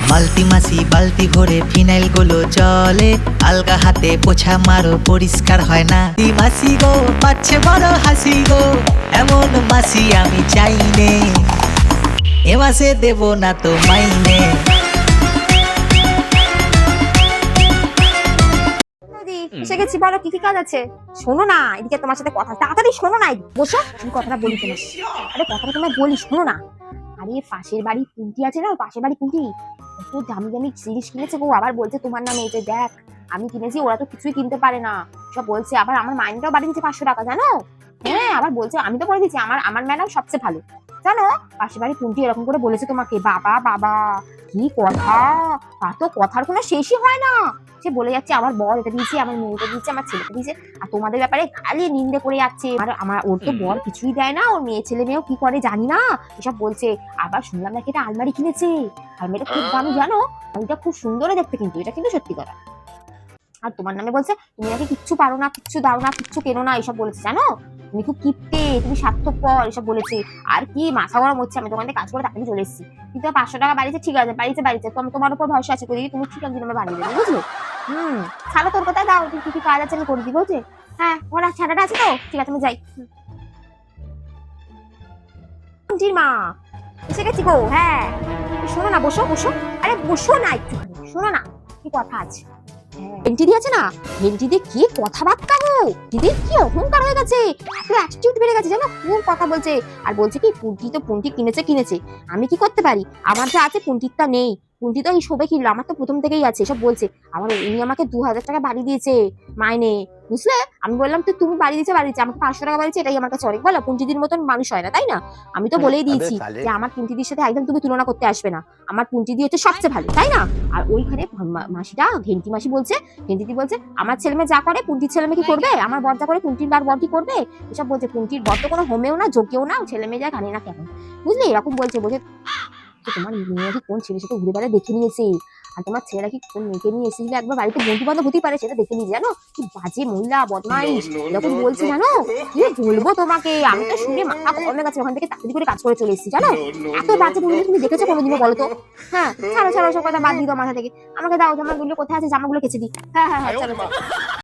মালতি মাসি বালতি ভরে ফিনাইল গুলো জলে, আলগা হাতে পোছা মারো পরিষ্কার হয় না। মাসি গো পাচ্ছে বড় হাসি গো, এমন মাসি আমি চাইনে, এ মাসে দেব না তো মাইনে। এসে গেছি, বলো কি কি কাজ আছে? শোনো না, এদিকে তোমার সাথে কথা, তাড়াতাড়ি শোনো না, বসো, আমি কথাটা বলি তোমার। আরে কথাটা তোমায় বলি, শোনো না। আরে পাশের বাড়ি কুন্তি আছে না, পাশের বাড়ি কুন্তি কত দামি দামি জিনিস কিনেছে গো, আবার বলছে তোমার নামে, এই যে দেখ আমি কিনেছি, ওরা তো কিছুই কিনতে পারে না, সব বলছে। আবার আমার মাইনেটাও বাড়িয়ে দিচ্ছে 500 টাকা, জানো? হ্যাঁ, আবার বলছে, আমি তো বলে দিচ্ছি আমার ম্যাডাম সবচেয়ে ভালো, জানো? পাশের বাড়ি কুন্তি এরকম করে বলেছে তোমাকে। বাবা বাবা, কি কথা, তার তো কথার কোনো শেষই হয় না। সে বলে যাচ্ছে আমার বর এটা দিয়েছে, আমার মেয়েটা দিয়েছে, আমার ছেলেটা দিয়েছে, আর তোমাদের ব্যাপারে খালি নিন্দে করে যাচ্ছে। আর আমার ওর তো বর কিছুই দেয় না, ওর মেয়ে ছেলে মেয়েও কি করে জানি না, এসব বলছে। আবার শুনলাম নাকি এটা আলমারি কিনেছে, আলমারিটা খুব দামি, জানো? এটা খুব সুন্দর দেখতে, কিন্তু এটা কিন্তু সত্যি কথা। আর তোমার নামে বলছে তুমি নাকি কিচ্ছু পারো না, কিচ্ছু দাও না, কিচ্ছু কেনো না, এসব বলেছে, জানো? তুমি খুব কিপটে, তুমি স্বার্থপর, এসব বলেছে। আর কি মাথা গরম হচ্ছে, আমি তোমাদের কাজ করে তাড়াতাড়ি চলে এসেছি। কিন্তু 500 টাকা বাড়িতে, ঠিক আছে, বাড়িতে তোমার উপর ভরসা আছে, করে তুমি ঠিক আছে বাড়িয়ে দেবে, বুঝলে? ছাড়ো, তোর কোথায় দাও, তুই কি কাজ আছে আমি করে দিব, বুঝলে? হ্যাঁ, ওরা ছাড়াটা আছে তো, ঠিক আছে আমি যাই। মা এসে গেছি গো। হ্যাঁ শোনো না, বসো বসো, আরে বসো না একটুখানি, শোনো না কি কথা আছে। ভেন্টি দিয়েছে না, ভেন্টি দিয়ে কি কথাবার্তা গো, দিদির কি অহংকার হয়ে গেছে, এত অ্যাটিটিউড বেড়ে গেছে, জানো? খুব কথা বলছে। আর বলছে কি পুন্টি কিনেছে, আমি কি করতে পারি, আমার যা আছে পুন্টিরটা নেই, পুন্টি তো এই সবে কিনলো, আমার তো প্রথম থেকেই আছে, সব বলছে। আমার উনি আমাকে 2000 টাকা বাড়ি দিয়েছে মাইনে, বুঝলে? আমি বললাম তো তুমি বাড়ি দিয়েছে, আমাকে 500 টাকা বাড়িয়েছে, এটাই আমার কাছে অনেক। বলো পুন্টিদির মতন মানুষ হয় না, তাই না? আমি তো বলেই দিয়েছি যে আমার পুন্টিদির সাথে একদম তুমি তুলনা করতে আসবে না, আমার পুন্টিদি হচ্ছে সবচেয়ে ভালো, তাই না? আর ওইখানে মাসিটা, ঘেন্টি মাসি বলছে, ঘেন্টিদি বলছে আমার ছেলে মেয়ে যা করে পুন্টির ছেলে মেয়ে কি করবে, আমার বর যা করে পুন্টির বর কি করবে, এসব বলছে। পুন্টির বর তো কোনো হোমেও না, যোগ্যও না, ছেলে মেয়ে যা জানে না কেমন, বুঝলি? এরকম বলছে। তোমার মেয়ে কি কোন ছেলের সাথে ঘুরে বেড়ায় দেখে নিয়েছে, আর তোমার ছেলেরা কি কোন মেয়েকে নিয়ে এসেছিল, একবার বাড়িতে বন্ধু বান্ধব হতেই পারে, সেটা দেখে নিয়েছে, জানো? কি বাজে মহিলা, বদমাইশ, এরকম বলছে, জানো? কি বলবো তোমাকে, আমি তো শুনে মাথা গরমে গেছে, ওখান থেকে তাড়াতাড়ি করে কাজ করে চলে এসেছি, জানো? এত বাজে মহিলা তুমি দেখেছো কোনোদিনও, বলো তো? হ্যাঁ, ছাড়ো সব কথা বাদ দিও মাথা থেকে, আমাকে দাও জামাগুলো, কোথায় আছে জামাগুলো কেচে দিই। হ্যাঁ, চলো।